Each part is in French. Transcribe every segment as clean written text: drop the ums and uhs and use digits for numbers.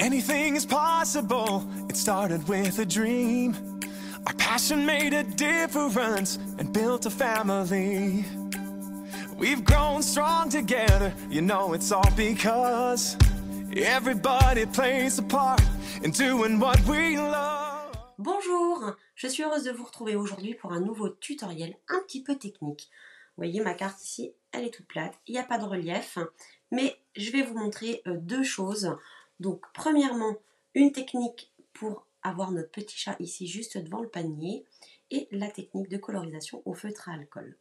Anything is possible, it started with a dream. Our passion made a difference and built a family. We've grown strong together, you know it's all because everybody plays a part in doing what we love. Bonjour, je suis heureuse de vous retrouver aujourd'hui pour un nouveau tutoriel un petit peu technique. Vous voyez ma carte ici, elle est toute plate, il n'y a pas de relief, mais je vais vous montrer deux choses. Donc premièrement, une technique pour avoir notre petit chat ici juste devant le panier et la technique de colorisation au feutre à alcool.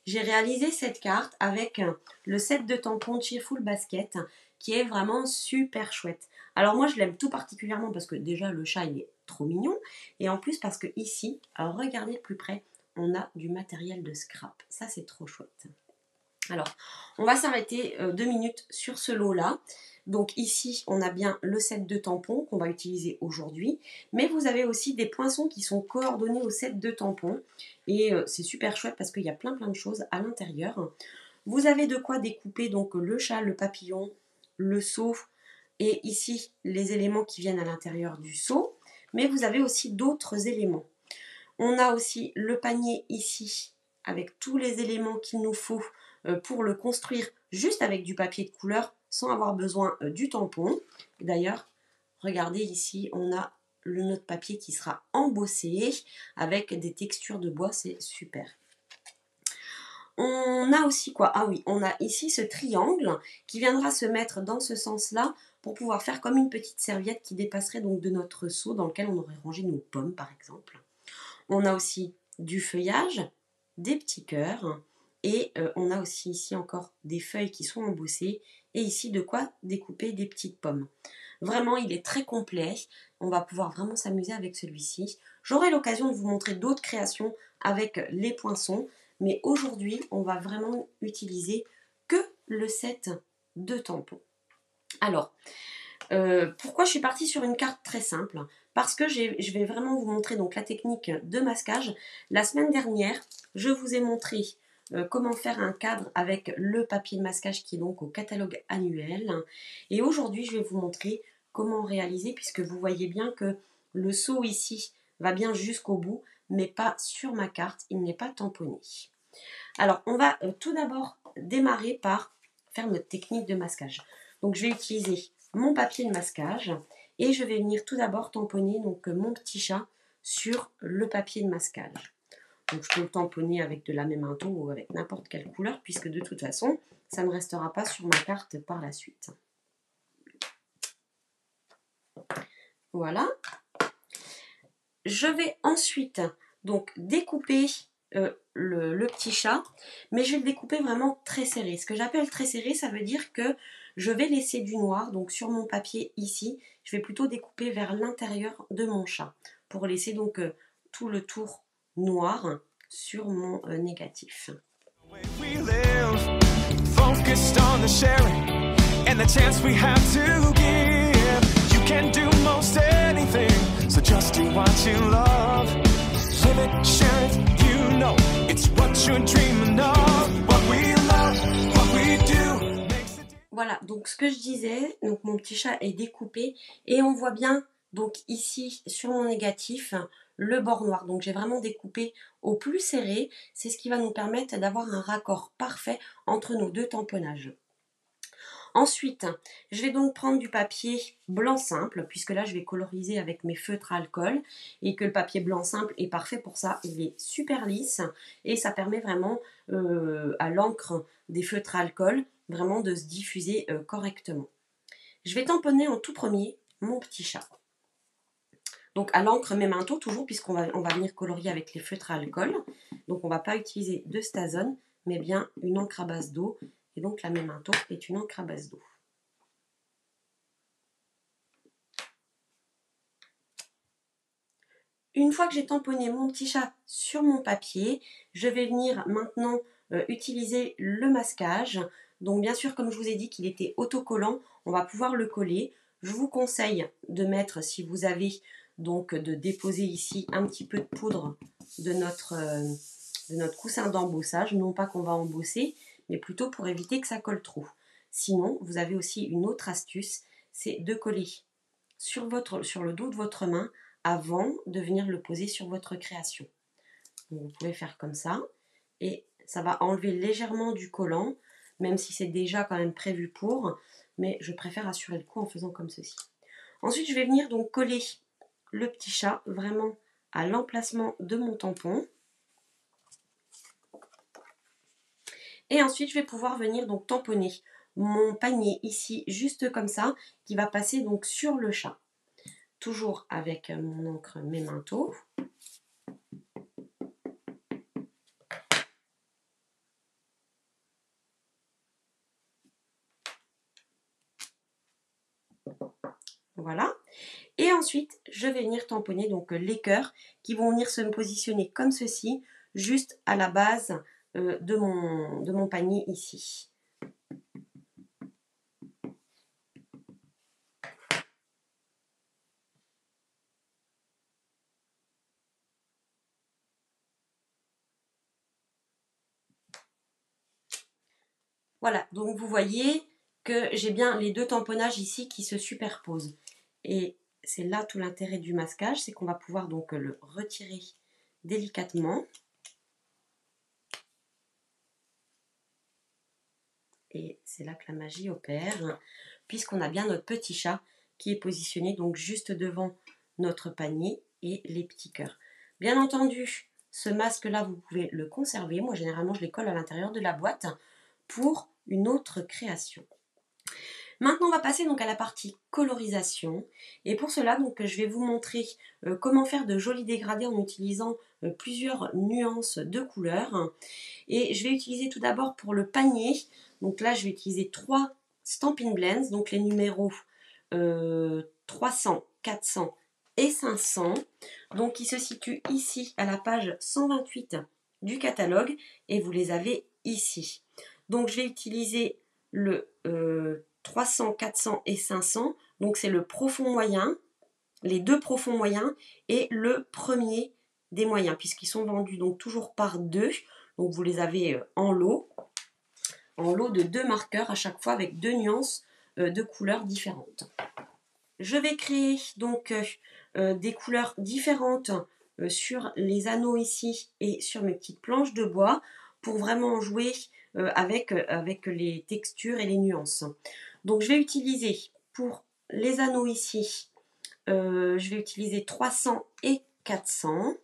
J'ai réalisé cette carte avec le set de tampons de Cheerful Basket qui est vraiment super chouette. Alors moi je l'aime tout particulièrement parce que déjà le chat il est trop mignon et en plus parce que ici, alors regardez de plus près, on a du matériel de scrap. Ça c'est trop chouette. Alors on va s'arrêter 2 minutes sur ce lot là. Donc ici, on a bien le set de tampons qu'on va utiliser aujourd'hui, mais vous avez aussi des poinçons qui sont coordonnés au set de tampons et c'est super chouette parce qu'il y a plein de choses à l'intérieur. Vous avez de quoi découper donc le chat, le papillon, le seau et ici les éléments qui viennent à l'intérieur du seau, mais vous avez aussi d'autres éléments. On a aussi le panier ici avec tous les éléments qu'il nous faut pour le construire juste avec du papier de couleur sans avoir besoin du tampon. D'ailleurs, regardez ici, on a notre papier qui sera embossé avec des textures de bois, c'est super. On a aussi quoi? Ah oui, on a ici ce triangle qui viendra se mettre dans ce sens-là pour pouvoir faire comme une petite serviette qui dépasserait donc de notre seau dans lequel on aurait rangé nos pommes par exemple. On a aussi du feuillage, des petits cœurs et on a aussi ici encore des feuilles qui sont embossées et ici de quoi découper des petites pommes. Vraiment, il est très complet. On va pouvoir vraiment s'amuser avec celui-ci. J'aurai l'occasion de vous montrer d'autres créations avec les poinçons, mais aujourd'hui, on va vraiment utiliser que le set de tampons. Alors, pourquoi je suis partie sur une carte très simple? Parce que je vais vraiment vous montrer donc la technique de masquage. La semaine dernière, je vous ai montré comment faire un cadre avec le papier de masquage qui est donc au catalogue annuel. Et aujourd'hui, je vais vous montrer comment réaliser, puisque vous voyez bien que le seau ici va bien jusqu'au bout, mais pas sur ma carte, il n'est pas tamponné. Alors, on va tout d'abord démarrer par faire notre technique de masquage. Donc, je vais utiliser mon papier de masquage et je vais venir tout d'abord tamponner donc, mon petit chat sur le papier de masquage. Donc je peux le tamponner avec de la mémento ou avec n'importe quelle couleur puisque de toute façon ça ne restera pas sur ma carte par la suite. Voilà. Je vais ensuite donc découper le petit chat, mais je vais le découper vraiment très serré. Ce que j'appelle très serré, ça veut dire que je vais laisser du noir, donc sur mon papier ici, je vais plutôt découper vers l'intérieur de mon chat, pour laisser donc tout le tour noir sur mon négatif. Voilà, donc ce que je disais, donc mon petit chat est découpé et on voit bien donc ici sur mon négatif le bord noir. Donc j'ai vraiment découpé au plus serré, c'est ce qui va nous permettre d'avoir un raccord parfait entre nos deux tamponnages. Ensuite, je vais donc prendre du papier blanc simple, puisque là je vais coloriser avec mes feutres à alcool, et que le papier blanc simple est parfait pour ça, il est super lisse, et ça permet vraiment à l'encre des feutres à alcool, vraiment de se diffuser correctement. Je vais tamponner en tout premier mon petit chat. Donc à l'encre mémento toujours, puisqu'on va venir colorier avec les feutres à alcool, donc on ne va pas utiliser de Stazone, mais bien une encre à base d'eau. Et donc la mémento est une encre à base d'eau. Une fois que j'ai tamponné mon petit chat sur mon papier, je vais venir maintenant utiliser le masquage. Donc bien sûr, comme je vous ai dit qu'il était autocollant, on va pouvoir le coller. Je vous conseille de mettre, si vous avez, donc de déposer ici un petit peu de poudre de notre coussin d'embossage. Non pas qu'on va embosser, mais plutôt pour éviter que ça colle trop. Sinon, vous avez aussi une autre astuce, c'est de coller sur le dos de votre main avant de venir le poser sur votre création. Donc, vous pouvez faire comme ça et ça va enlever légèrement du collant, même si c'est déjà quand même prévu pour, mais je préfère assurer le coup en faisant comme ceci. Ensuite, je vais venir donc coller le petit chat vraiment à l'emplacement de mon tampon. Et ensuite, je vais pouvoir venir donc tamponner mon panier ici, juste comme ça, qui va passer donc sur le chat. Toujours avec mon encre Memento. Voilà. Et ensuite, je vais venir tamponner donc les cœurs qui vont venir se positionner comme ceci, juste à la base de mon panier ici. Voilà, donc vous voyez que j'ai bien les deux tamponnages ici qui se superposent. Et c'est là tout l'intérêt du masquage, c'est qu'on va pouvoir donc le retirer délicatement. Et c'est là que la magie opère, puisqu'on a bien notre petit chat qui est positionné donc juste devant notre panier et les petits cœurs. Bien entendu, ce masque-là, vous pouvez le conserver. Moi, généralement, je les colle à l'intérieur de la boîte pour une autre création. Maintenant, on va passer donc à la partie colorisation. Et pour cela, donc, je vais vous montrer comment faire de jolis dégradés en utilisant plusieurs nuances de couleurs. Et je vais utiliser tout d'abord pour le panier. Donc là, je vais utiliser 3 Stampin' Blends, donc les numéros 300, 400 et 500. Donc qui se situent ici à la page 128 du catalogue. Et vous les avez ici. Donc je vais utiliser le 300, 400 et 500. Donc c'est le profond moyen, les deux profonds moyens et le premier des moyens, puisqu'ils sont vendus donc toujours par 2. Donc vous les avez en lot de 2 marqueurs à chaque fois avec 2 nuances de couleurs différentes. Je vais créer donc des couleurs différentes sur les anneaux ici et sur mes petites planches de bois pour vraiment jouer avec les textures et les nuances. Donc je vais utiliser pour les anneaux ici, je vais utiliser 300 et 400.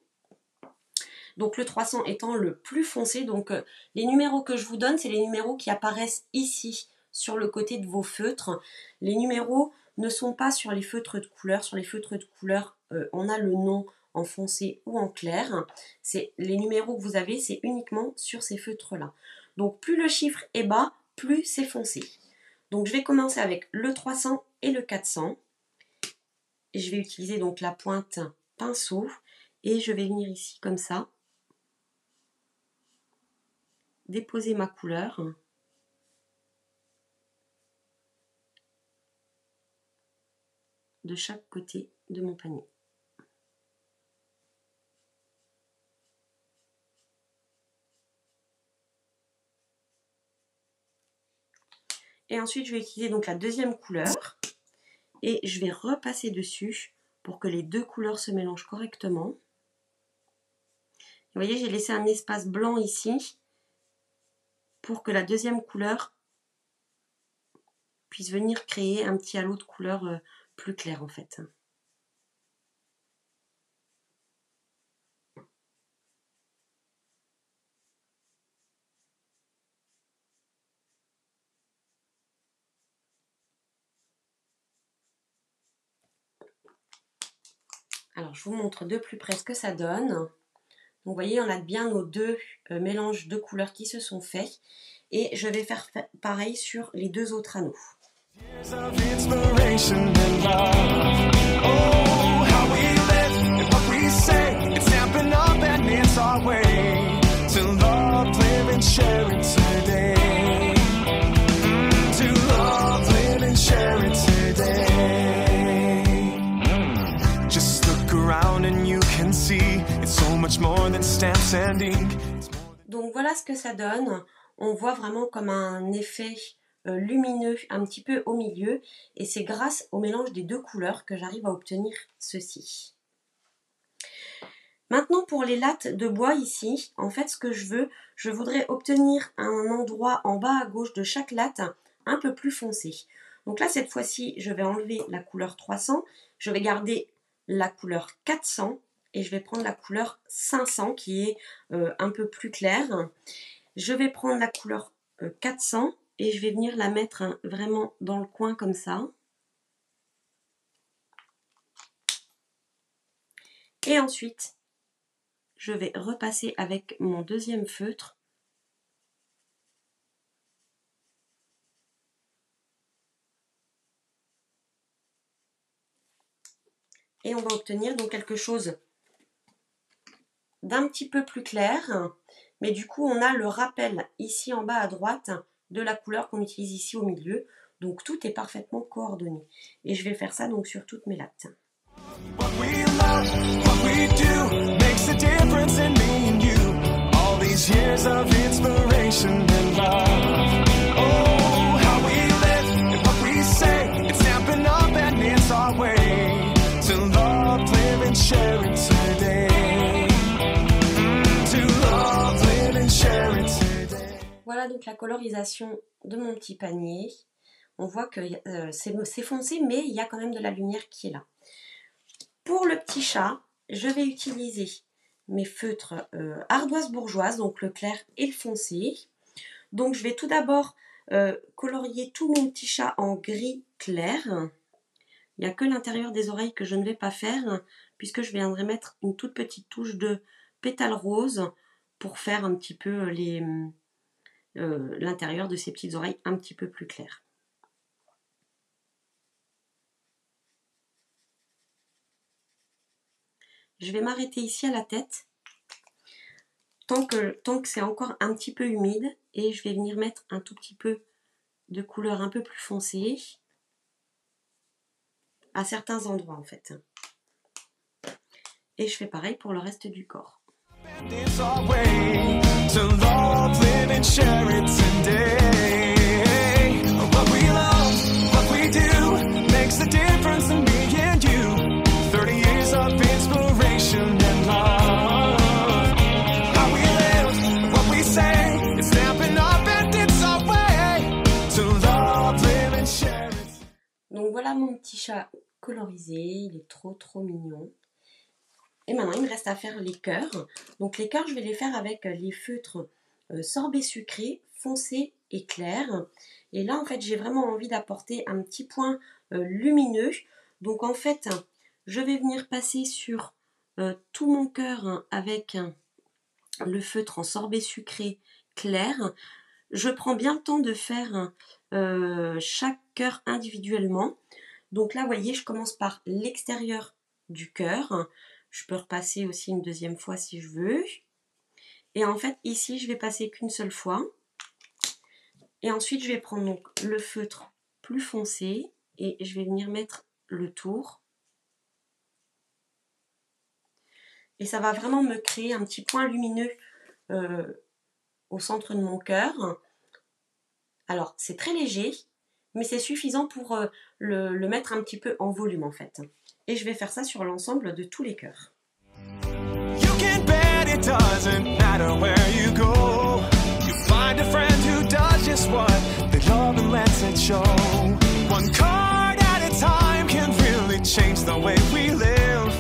Donc le 300 étant le plus foncé. Donc les numéros que je vous donne, c'est les numéros qui apparaissent ici sur le côté de vos feutres. Les numéros ne sont pas sur les feutres de couleur. Sur les feutres de couleur, on a le nom en foncé ou en clair. C'est les numéros que vous avez, c'est uniquement sur ces feutres-là. Donc plus le chiffre est bas, plus c'est foncé. Donc je vais commencer avec le 300 et le 400. Et je vais utiliser donc la pointe pinceau. Et je vais venir ici comme ça. Déposer ma couleur. De chaque côté de mon panier. Et ensuite, je vais utiliser donc la deuxième couleur et je vais repasser dessus pour que les deux couleurs se mélangent correctement. Vous voyez, j'ai laissé un espace blanc ici pour que la deuxième couleur puisse venir créer un petit halo de couleur plus clair en fait. Alors, je vous montre de plus près ce que ça donne. Donc, vous voyez, on a bien nos deux mélanges de couleurs qui se sont faits. Et je vais faire pareil sur les deux autres anneaux. Donc voilà ce que ça donne. On voit vraiment comme un effet lumineux un petit peu au milieu, et c'est grâce au mélange des deux couleurs que j'arrive à obtenir ceci. Maintenant pour les lattes de bois ici, en fait ce que je voudrais obtenir un endroit en bas à gauche de chaque latte un peu plus foncé. Donc là cette fois-ci je vais enlever la couleur 300, je vais garder la couleur 400 et je vais prendre la couleur 500 qui est un peu plus claire. Je vais prendre la couleur 400 et je vais venir la mettre vraiment dans le coin comme ça. Et ensuite, je vais repasser avec mon deuxième feutre. Et on va obtenir donc quelque chose d'un petit peu plus clair. Mais du coup, on a le rappel ici en bas à droite de la couleur qu'on utilise ici au milieu. Donc tout est parfaitement coordonné. Et je vais faire ça donc sur toutes mes lattes. What we love, what we do, makes a difference in me and you. All these years of inspiration and love. Oh, how we live and what we say, it's stamping up and it's our way to love, live and share it today. To love, live and share it today. Voilà donc la colorisation de mon petit panier. On voit que c'est foncé, mais il y a quand même de la lumière qui est là. Pour le petit chat, je vais utiliser mes feutres ardoise bourgeoise, donc le clair et le foncé. Donc je vais tout d'abord colorier tout mon petit chat en gris clair. Il n'y a que l'intérieur des oreilles que je ne vais pas faire, puisque je viendrai mettre une toute petite touche de pétales roses pour faire un petit peu l'intérieur de ces petites oreilles un petit peu plus claires. Je vais m'arrêter ici à la tête, tant que c'est encore un petit peu humide, et je vais venir mettre un tout petit peu de couleur un peu plus foncée, à certains endroits en fait. Et je fais pareil pour le reste du corps. It's our way to love, live and share it today. What we love, what we do, makes a difference in me and you. 30 years of inspiration and love. How we live, what we say, it's stamping up and it's our way to love, live and share it. Donc voilà mon petit chat colorisé, il est trop mignon. Et maintenant, il me reste à faire les cœurs. Donc les cœurs, je vais les faire avec les feutres sorbet sucré, foncé et clair. Et là, en fait, j'ai vraiment envie d'apporter un petit point lumineux. Donc en fait, je vais venir passer sur tout mon cœur avec le feutre en sorbet sucré clair. Je prends bien le temps de faire chaque cœur individuellement. Donc là, vous voyez, je commence par l'extérieur du cœur. Je peux repasser aussi une deuxième fois si je veux. Et en fait, ici, je vais passer qu'une seule fois. Et ensuite, je vais prendre donc le feutre plus foncé et je vais venir mettre le tour. Et ça va vraiment me créer un petit point lumineux au centre de mon cœur. Alors, c'est très léger, mais c'est suffisant pour le mettre un petit peu en volume en fait. Et je vais faire ça sur l'ensemble de tous les cœurs. You can bet it doesn't matter where you go. You find a friend who does just what they love and lets it show. One card at a time can really change the way we live.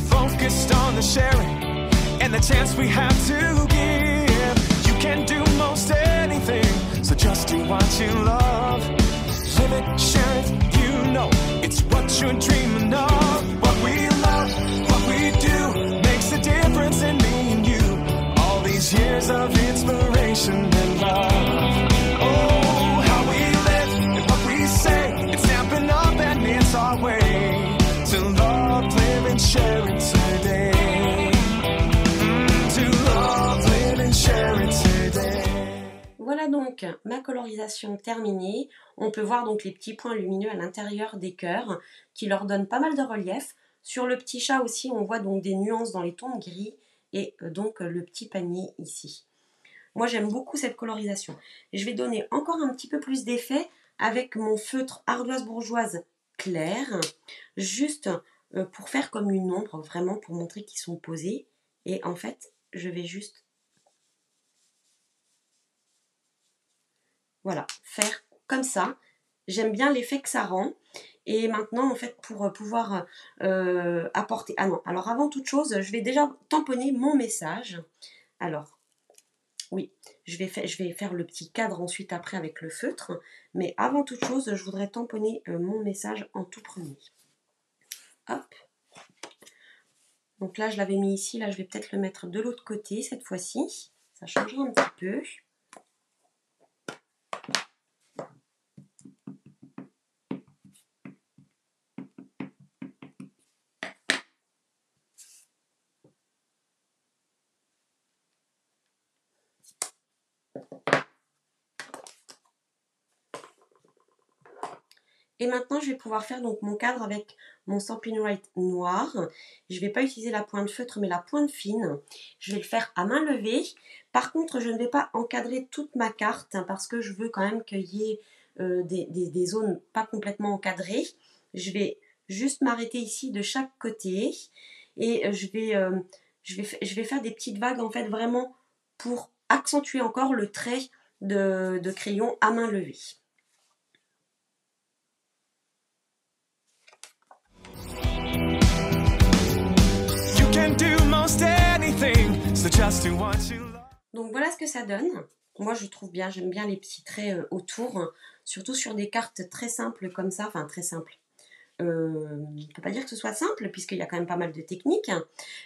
Focused on the sharing and the chance we have to give. You can do most anything, so just do what you love. Live it, share it, you know it's what you're dreaming of. What we love, what we do, makes a difference in me and you. All these years of inspiration and love. Oh, how we live and what we say, it's stamping up and it's our way to love, live and share it today. To love, live and share it today. Voilà donc ma colorisation terminée. On peut voir donc les petits points lumineux à l'intérieur des cœurs qui leur donnent pas mal de relief. Sur le petit chat aussi, on voit donc des nuances dans les tons de gris et donc le petit panier ici. Moi, j'aime beaucoup cette colorisation. Et je vais donner encore un petit peu plus d'effet avec mon feutre ardoise bourgeoise clair, juste pour faire comme une ombre, vraiment pour montrer qu'ils sont posés. Et en fait, je vais juste, voilà, faire comme ça. J'aime bien l'effet que ça rend. Et maintenant, en fait, pour pouvoir apporter... Ah non, alors avant toute chose, je vais déjà tamponner mon message. Alors, oui, je vais faire le petit cadre ensuite après avec le feutre. Mais avant toute chose, je voudrais tamponner mon message en tout premier. Hop. Donc là, je l'avais mis ici. Là, je vais peut-être le mettre de l'autre côté cette fois-ci. Ça changera un petit peu. Et maintenant, je vais pouvoir faire donc mon cadre avec mon Stampin' Write noir. Je ne vais pas utiliser la pointe feutre, mais la pointe fine. Je vais le faire à main levée. Par contre, je ne vais pas encadrer toute ma carte hein, parce que je veux quand même qu'il y ait des zones pas complètement encadrées. Je vais juste m'arrêter ici de chaque côté et je vais faire des petites vagues en fait vraiment pour accentuer encore le trait de crayon à main levée. Donc voilà ce que ça donne. Moi je trouve bien, j'aime bien les petits traits autour, surtout sur des cartes très simples comme ça, enfin très simples. Je ne peux pas dire que ce soit simple puisqu'il y a quand même pas mal de techniques,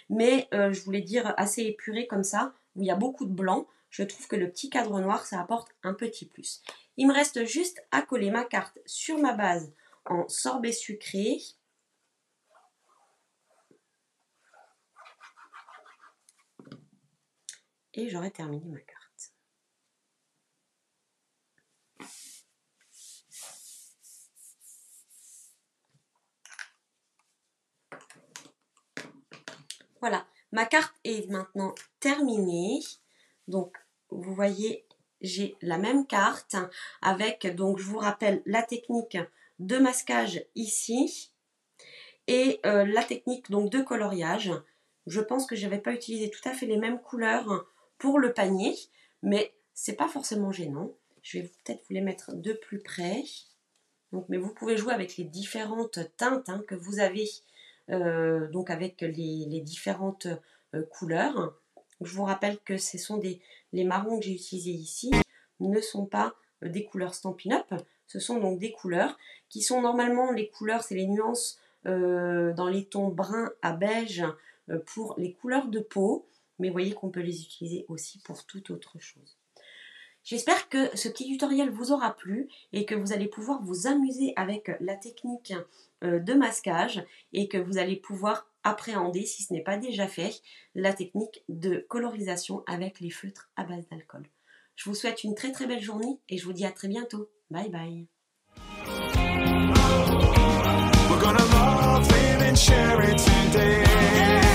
mais je voulais dire assez épuré comme ça, où il y a beaucoup de blanc. Je trouve que le petit cadre noir ça apporte un petit plus. Il me reste juste à coller ma carte sur ma base en sorbet sucré. Et j'aurai terminé ma carte. Voilà, ma carte est maintenant terminée. Donc, vous voyez, j'ai la même carte avec, donc je vous rappelle, la technique de masquage ici et la technique donc de coloriage. Je pense que je n'avais pas utilisé tout à fait les mêmes couleurs pour le panier, mais c'est pas forcément gênant. Je vais peut-être vous les mettre de plus près. Donc, mais vous pouvez jouer avec les différentes teintes hein, que vous avez, donc avec les différentes couleurs. Je vous rappelle que ce sont les marrons que j'ai utilisés ici ne sont pas des couleurs Stampin' Up. Ce sont donc des couleurs qui sont normalement, les couleurs, c'est les nuances dans les tons bruns à beige pour les couleurs de peau. Mais vous voyez qu'on peut les utiliser aussi pour toute autre chose. J'espère que ce petit tutoriel vous aura plu et que vous allez pouvoir vous amuser avec la technique de masquage et que vous allez pouvoir appréhender, si ce n'est pas déjà fait, la technique de colorisation avec les feutres à base d'alcool. Je vous souhaite une très très belle journée et je vous dis à très bientôt. Bye bye. We're gonna love, live and share it today.